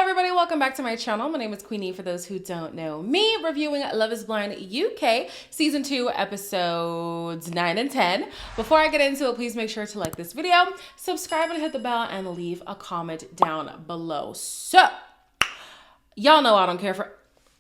everybody, welcome back to my channel. My name is Queenie for those who don't know me, reviewing Love is Blind UK season 2 episodes 9 and 10. Before I get into it, please make sure to like this video, subscribe and hit the bell, and leave a comment down below. So y'all know I don't care for,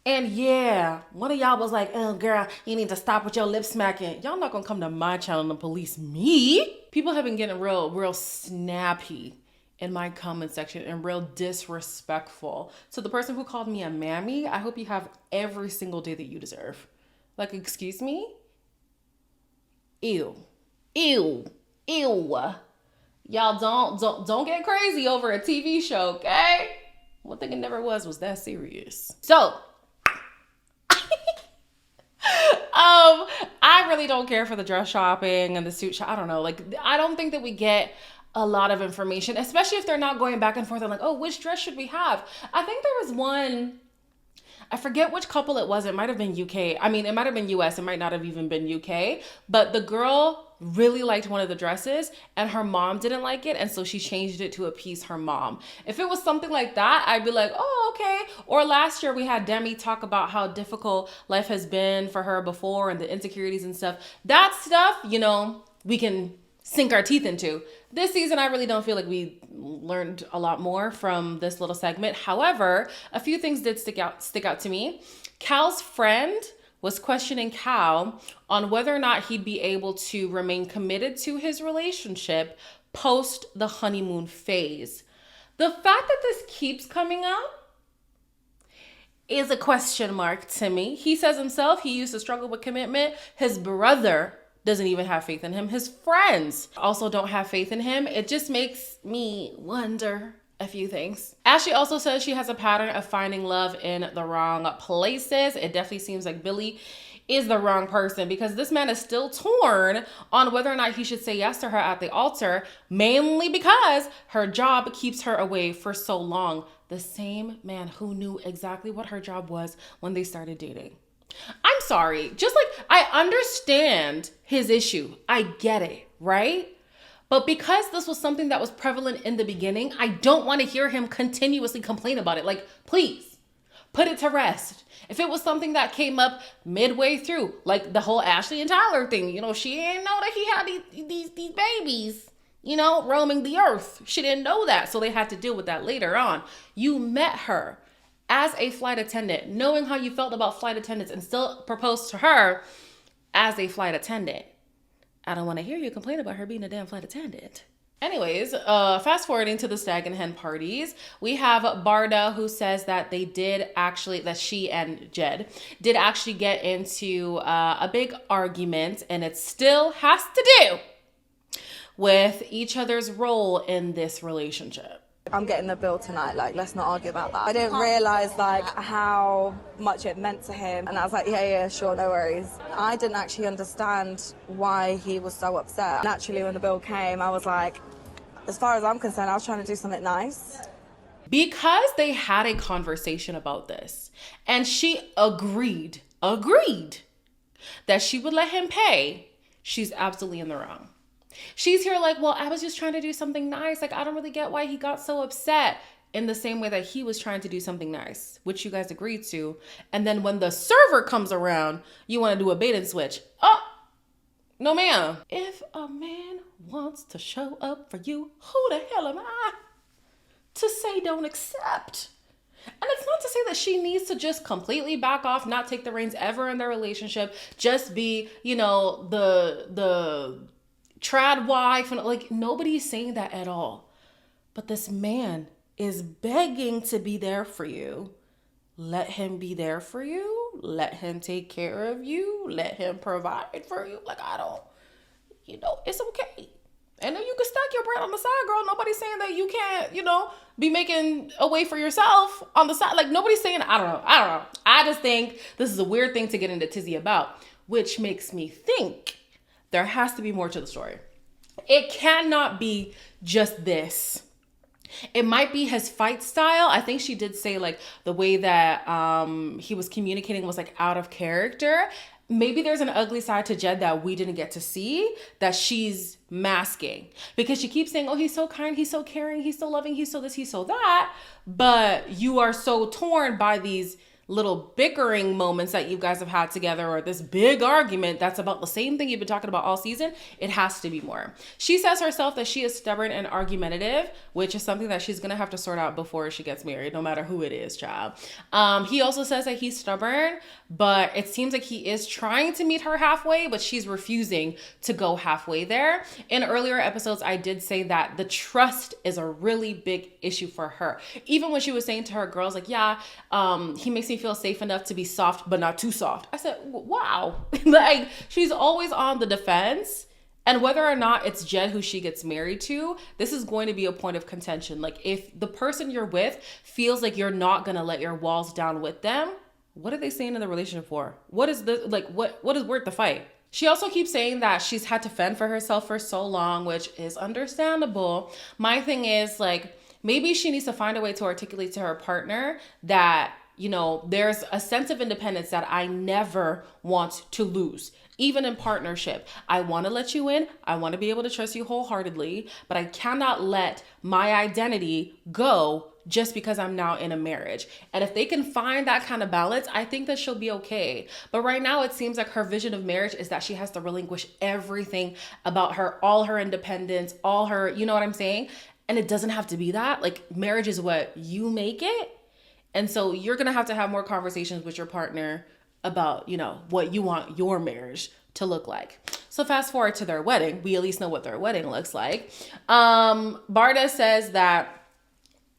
and yeah, one of y'all was like, oh girl, you need to stop with your lip smacking. Y'all not gonna come to my channel and police me. People have been getting real snappy in my comment section and real disrespectful. So the person who called me a mammy, I hope you have every single day that you deserve. Like, excuse me? Ew. Y'all don't get crazy over a TV show, okay? One thing it never was that serious. So, I really don't care for the dress shopping and the suit shop. I don't know. Like, I don't think that we get a lot of information, especially if they're not going back and forth and like, oh, which dress should we have? I think there was one, I forget which couple it was. It might have been UK. I mean, it might have been US. It might not have even been UK. But the girl really liked one of the dresses and her mom didn't like it. And so she changed it to appease her mom. If it was something like that, I'd be like, oh, okay. Or last year we had Demi talk about how difficult life has been for her before and the insecurities and stuff. That stuff, you know, we can sink our teeth into. This season, I really don't feel like we learned a lot more from this little segment. However, a few things did stick out to me. Cal's friend was questioning Cal on whether or not he'd be able to remain committed to his relationship post the honeymoon phase. The fact that this keeps coming up is a question mark to me. He says himself he used to struggle with commitment. His brother doesn't even have faith in him. His friends also don't have faith in him. It just makes me wonder a few things. Ashley also says she has a pattern of finding love in the wrong places. It definitely seems like Billy is the wrong person because this man is still torn on whether or not he should say yes to her at the altar, mainly because her job keeps her away for so long. The same man who knew exactly what her job was when they started dating. I'm sorry, just like, I understand his issue. I get it, right? But because this was something that was prevalent in the beginning, I don't want to hear him continuously complain about it. Like, please, put it to rest. If it was something that came up midway through, like the whole Ashley and Tyler thing, you know, she didn't know that he had these babies, you know, roaming the earth. She didn't know that, so they had to deal with that later on. You met her as a flight attendant, knowing how you felt about flight attendants, and still proposed to her as a flight attendant. I don't want to hear you complain about her being a damn flight attendant. Anyways, fast forwarding to the Stag and Hen parties, we have Barda, who says that that she and Jed did actually get into a big argument, and it still has to do with each other's role in this relationship. I'm getting the bill tonight, like, let's not argue about that. I didn't realise, like, how much it meant to him, and I was like, yeah, sure, no worries. I didn't actually understand why he was so upset. Naturally, when the bill came, I was like, as far as I'm concerned, I was trying to do something nice. Because they had a conversation about this, and she agreed that she would let him pay, she's absolutely in the wrong. She's here like, well, I was just trying to do something nice. Like, I don't really get why he got so upset, in the same way that he was trying to do something nice, which you guys agreed to. And then when the server comes around, you want to do a bait and switch. Oh, no ma'am. If a man wants to show up for you, who the hell am I to say don't accept? And it's not to say that she needs to just completely back off, not take the reins ever in their relationship, just be, you know, the trad wife, and like, nobody's saying that at all. But this man is begging to be there for you. Let him be there for you. Let him take care of you. Let him provide for you. Like, I don't, you know, it's okay. And then you can stack your bread on the side, girl. Nobody's saying that you can't, you know, be making a way for yourself on the side. Like, nobody's saying, I don't know. I just think this is a weird thing to get into tizzy about, which makes me think there has to be more to the story. It cannot be just this. It might be his fight style. I think she did say, like, the way that he was communicating was like out of character. maybe there's an ugly side to Jed that we didn't get to see that she's masking, because she keeps saying, oh, he's so kind, he's so caring, he's so loving, he's so this, he's so that. But you are so torn by these little bickering moments that you guys have had together, or this big argument that's about the same thing you've been talking about all season. It has to be more. She says herself that she is stubborn and argumentative, which is something that she's gonna have to sort out before she gets married, no matter who it is, child. He also says that he's stubborn, but it seems like he is trying to meet her halfway, but she's refusing to go halfway there. In earlier episodes, I did say that the trust is a really big issue for her. Even when she was saying to her girls, like, yeah, he makes me feel safe enough to be soft, but not too soft. I said, wow. Like, she's always on the defense. And whether or not it's Jed who she gets married to, this is going to be a point of contention. Like, if the person you're with feels like you're not going to let your walls down with them, what are they saying in the relationship for? What is the, like, what is worth the fight? She also keeps saying that she's had to fend for herself for so long, which is understandable. My thing is, like, maybe she needs to find a way to articulate to her partner that, you know, there's a sense of independence that I never want to lose. Even in partnership, I want to let you in. I want to be able to trust you wholeheartedly, but I cannot let my identity go just because I'm now in a marriage. And if they can find that kind of balance, I think that she'll be okay. But right now, it seems like her vision of marriage is that she has to relinquish everything about her, all her independence, all her, you know what I'm saying? And it doesn't have to be that. Like, marriage is what you make it. And so you're going to have more conversations with your partner about, you know, what you want your marriage to look like. So fast forward to their wedding. We at least know what their wedding looks like. Barda says that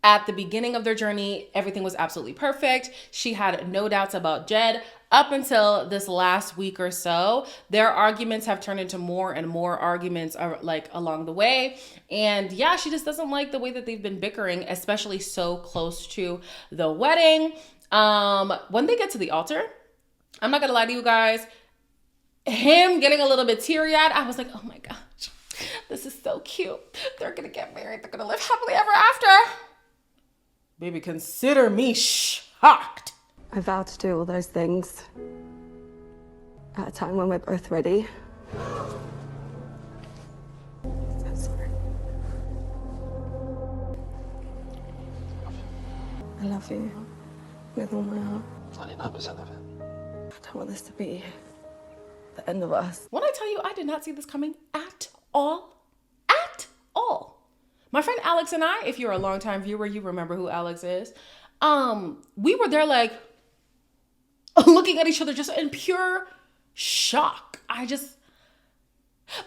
at the beginning of their journey, everything was absolutely perfect. She had no doubts about Jed up until this last week or so. Their arguments have turned into more and more arguments like along the way. And yeah, she just doesn't like the way that they've been bickering, especially so close to the wedding. When they get to the altar, I'm not gonna lie to you guys, him getting a little bit teary-eyed, I was like, oh my gosh, this is so cute. They're gonna get married. They're gonna live happily ever after. Baby, consider me shocked. I vowed to do all those things at a time when we're both ready. So sorry. I love you with all my heart. 99% of it. I don't want this to be the end of us. When I tell you, I did not see this coming at all. At all. My friend Alex and I, if you're a longtime viewer, you remember who Alex is. We were there like looking at each other just in pure shock.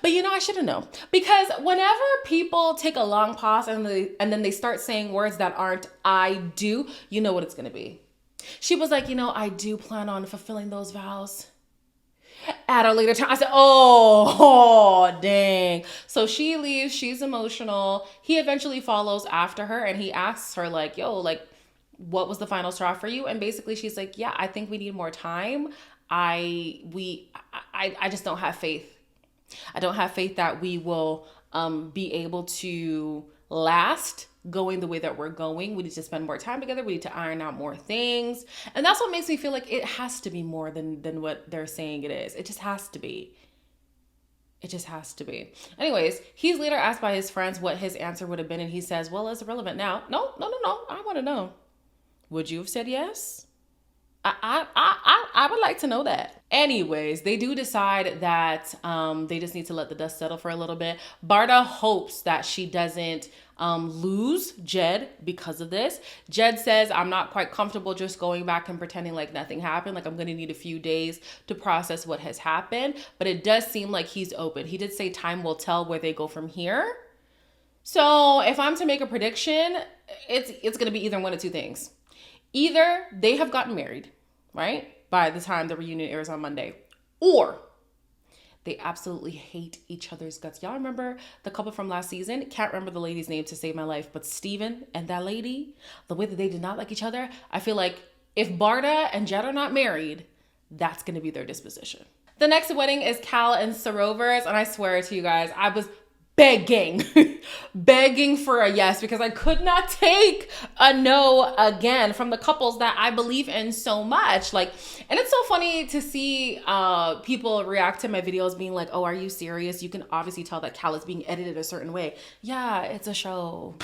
But you know, I should have known, because whenever people take a long pause and then they start saying words that aren't I do, you know what it's going to be. She was like, you know, I do plan on fulfilling those vows at a later time. I said, oh, dang. So she leaves. She's emotional. He eventually follows after her and he asks her like, yo, like, what was the final straw for you? And basically she's like, yeah, I think we need more time. I just don't have faith. I don't have faith that we will be able to last going the way that we're going. We need to spend more time together. We need to iron out more things. And that's what makes me feel like it has to be more than what they're saying it is. It just has to be. It just has to be. Anyways, he's later asked by his friends what his answer would have been. And he says, well, it's irrelevant now. No. I want to know. Would you have said yes? I would like to know that. Anyways, they do decide that they just need to let the dust settle for a little bit. Barda hopes that she doesn't lose Jed because of this. Jed says, I'm not quite comfortable just going back and pretending like nothing happened. Like, I'm going to need a few days to process what has happened. But it does seem like he's open. He did say time will tell where they go from here. So if I'm to make a prediction, it's going to be either one of two things. Either they have gotten married, right, by the time the reunion airs on Monday, or they absolutely hate each other's guts. Y'all remember the couple from last season? Can't remember the lady's name to save my life, but Steven and that lady, the way that they did not like each other, I feel like if Barda and Jed are not married, that's going to be their disposition. The next wedding is Cal and Sarover's, and I swear to you guys, I was begging, begging for a yes, because I could not take a no again from the couples that I believe in so much. Like, and it's so funny to see people react to my videos being like, oh, are you serious? You can obviously tell that Cal is being edited a certain way. Yeah, it's a show.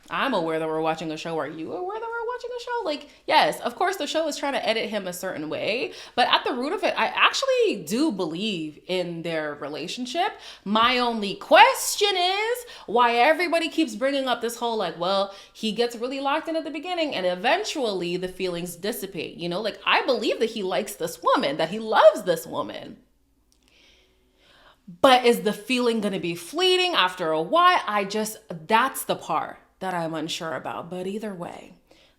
I'm aware that we're watching a show. Are you aware that we're watching a show? Like, yes, of course the show is trying to edit him a certain way, but at the root of it, I actually do believe in their relationship. My only question is why everybody keeps bringing up this whole like, well, he gets really locked in at the beginning and eventually the feelings dissipate. You know, like I believe that he likes this woman, that he loves this woman. But is the feeling going to be fleeting after a while? That's the part that I'm unsure about. But either way,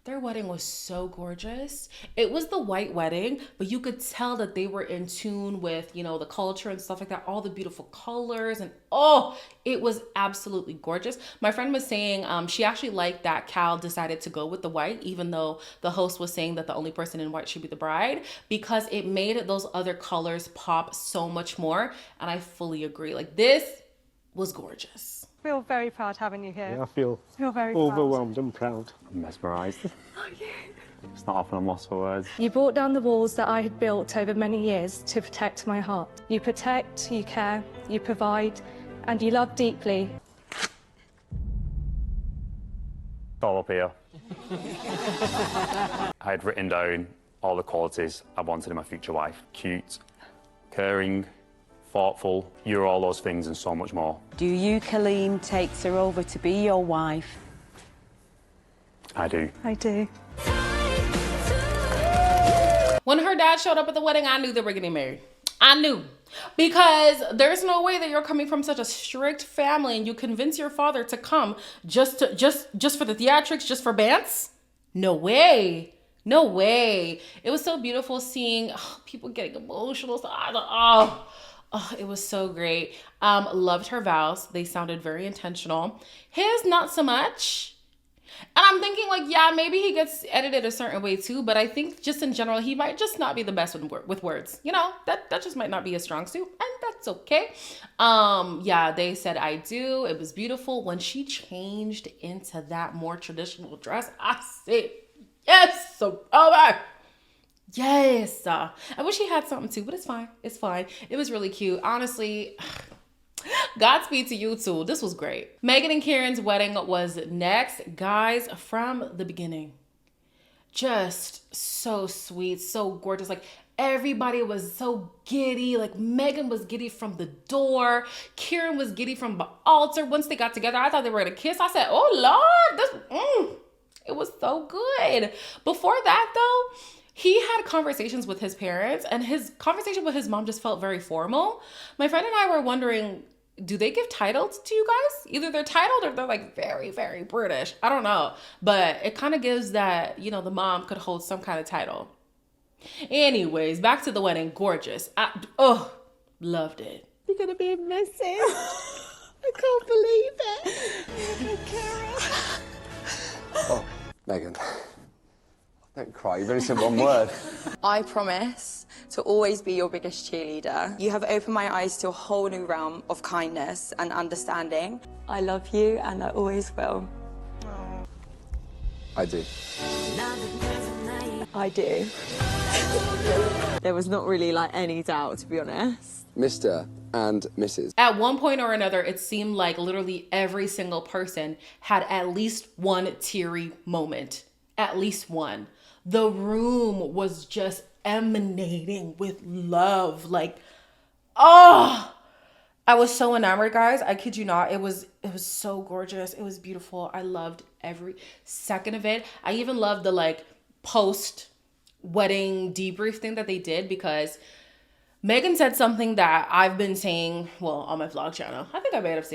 their wedding was so gorgeous. It was the white wedding, but you could tell that they were in tune with, you know, the culture and stuff like that, all the beautiful colors, and oh, it was absolutely gorgeous. My friend was saying she actually liked that Cal decided to go with the white, even though the host was saying that the only person in white should be the bride, because it made those other colors pop so much more. And I fully agree. Like, this was gorgeous. I feel very proud having you here. Yeah, I feel very overwhelmed and proud. I'm mesmerised. It's not often I'm lost for words. You brought down the walls that I had built over many years to protect my heart. You protect, you care, you provide, and you love deeply. It's all up here. I had written down all the qualities I wanted in my future wife. Cute, caring, thoughtful. You're all those things and so much more. Do you, Colleen, take her over to be your wife? I do. I do. When her dad showed up at the wedding, I knew they were getting married. I knew. Because there's no way that you're coming from such a strict family and you convince your father to come just for the theatrics, just for bands. No way. No way. It was so beautiful seeing people getting emotional. It was so great. Loved her vows. They sounded very intentional. His, not so much. And I'm thinking like, yeah, maybe he gets edited a certain way too, but I think just in general, he might just not be the best with words. You know, that just might not be a strong suit, and that's okay. Yeah, they said I do. It was beautiful. When she changed into that more traditional dress, I said, yes, so over. Yes. I wish he had something too, but it's fine. It's fine. It was really cute. Honestly, Godspeed to you too. This was great. Meghan and Kieran's wedding was next. Guys, from the beginning, just so sweet, so gorgeous. Like, everybody was so giddy. Like, Meghan was giddy from the door. Kieran was giddy from the altar. Once they got together, I thought they were gonna kiss. I said, oh Lord, it was so good. Before that though, he had conversations with his parents, and his conversation with his mom just felt very formal. My friend and I were wondering, do they give titles to you guys? Either they're titled or they're like very, very British. I don't know. But it kind of gives that, you know, the mom could hold some kind of title. Anyways, back to the wedding. Gorgeous. Loved it. You're going to be missing. I can't believe it. Oh, Meghan. Don't cry, you've only said one word. I promise to always be your biggest cheerleader. You have opened my eyes to a whole new realm of kindness and understanding. I love you and I always will. I do. I do. There was not really like any doubt, to be honest. Mr. and Mrs. At one point or another, it seemed like literally every single person had at least one teary moment. At least one. The room was just emanating with love. Like, I was so enamored, guys. I kid you not. It was so gorgeous. It was beautiful. I loved every second of it. I even loved the like post wedding debrief thing that they did, because Meghan said something that I've been saying, well, on my vlog channel. I think I might have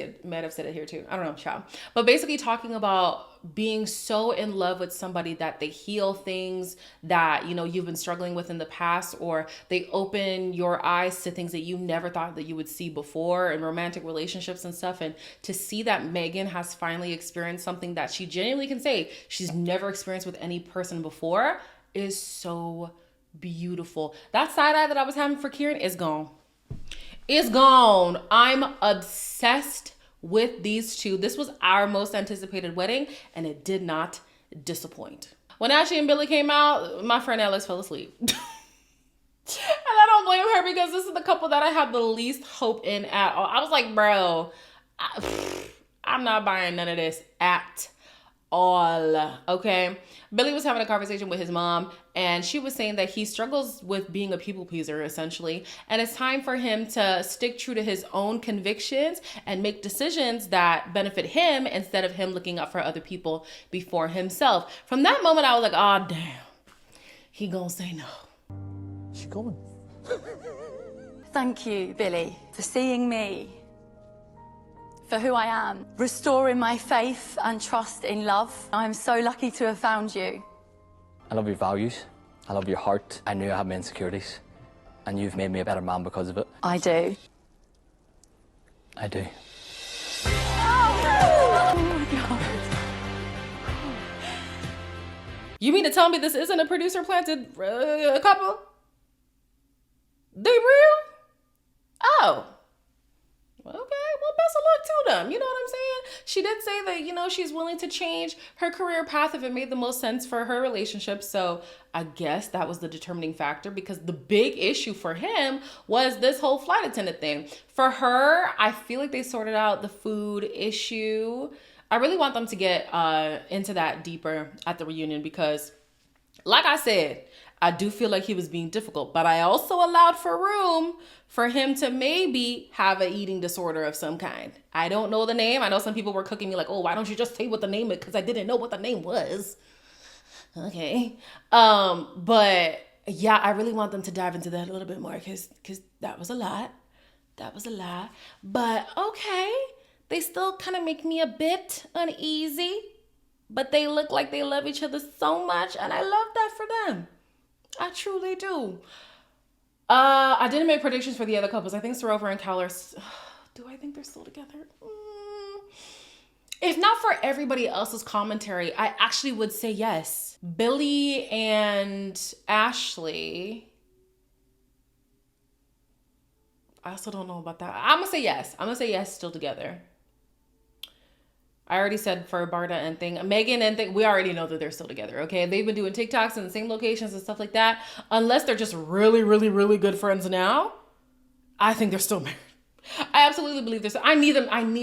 said it here too. I don't know, child. But basically talking about being so in love with somebody that they heal things that, you know, you've been struggling with in the past, or they open your eyes to things that you never thought that you would see before in romantic relationships and stuff. And to see that Meghan has finally experienced something that she genuinely can say she's never experienced with any person before is so beautiful. That side eye that I was having for Kieran is gone. It's gone. I'm obsessed with these two. This was our most anticipated wedding, and it did not disappoint. When Ashley and Billy came out, my friend Alex fell asleep. And I don't blame her, because this is the couple that I have the least hope in at all. I was like, bro, I'm not buying none of this at all, okay? Billy was having a conversation with his mom, and she was saying that he struggles with being a people pleaser, essentially, and it's time for him to stick true to his own convictions and make decisions that benefit him instead of him looking out for other people before himself. From that moment, I was like, oh, damn, he gonna say no. She coming? Thank you, Billy, for seeing me for who I am, restoring my faith and trust in love. I'm so lucky to have found you. I love your values. I love your heart. I knew I had my insecurities, and you've made me a better man because of it. I do. I do. Oh my God. You mean to tell me this isn't a producer planted couple? They real? Oh. Okay, well, best of luck to them. You know what I'm saying? She did say that, you know, she's willing to change her career path if it made the most sense for her relationship. So I guess that was the determining factor, because the big issue for him was this whole flight attendant thing. For her, I feel like they sorted out the food issue. I really want them to get into that deeper at the reunion, because like I said, I do feel like he was being difficult, but I also allowed for room for him to maybe have an eating disorder of some kind. I don't know the name. I know some people were cooking me like, oh, why don't you just say what the name is? Because I didn't know what the name was. Okay. But yeah, I really want them to dive into that a little bit more, because that was a lot. That was a lot. But okay, they still kind of make me a bit uneasy, but they look like they love each other so much, and I love that for them. I truly do. I didn't make predictions for the other couples. I think Sarova and Cal are... Do I think they're still together? If not for everybody else's commentary, I actually would say yes. Billy and Ashley... I also don't know about that. I'm going to say yes. I'm going to say yes, still together. I already said for Barda and Thing. Megan and Thing, we already know that they're still together, okay? They've been doing TikToks in the same locations and stuff like that. Unless they're just really, really, really good friends now, I think they're still married. I absolutely believe this. I need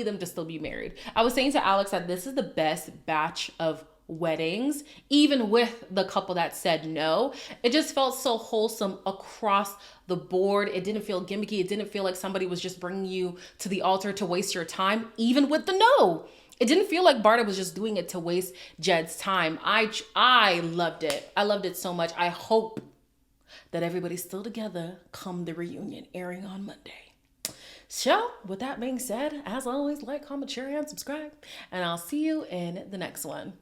them to still be married. I was saying to Alex that this is the best batch of weddings, even with the couple that said no. It just felt so wholesome across the board. It didn't feel gimmicky. It didn't feel like somebody was just bringing you to the altar to waste your time, even with the no. It didn't feel like Barda was just doing it to waste Jed's time. I loved it. I loved it so much. I hope that everybody's still together come the reunion airing on Monday. So with that being said, as always, like, comment, share, and subscribe. And I'll see you in the next one.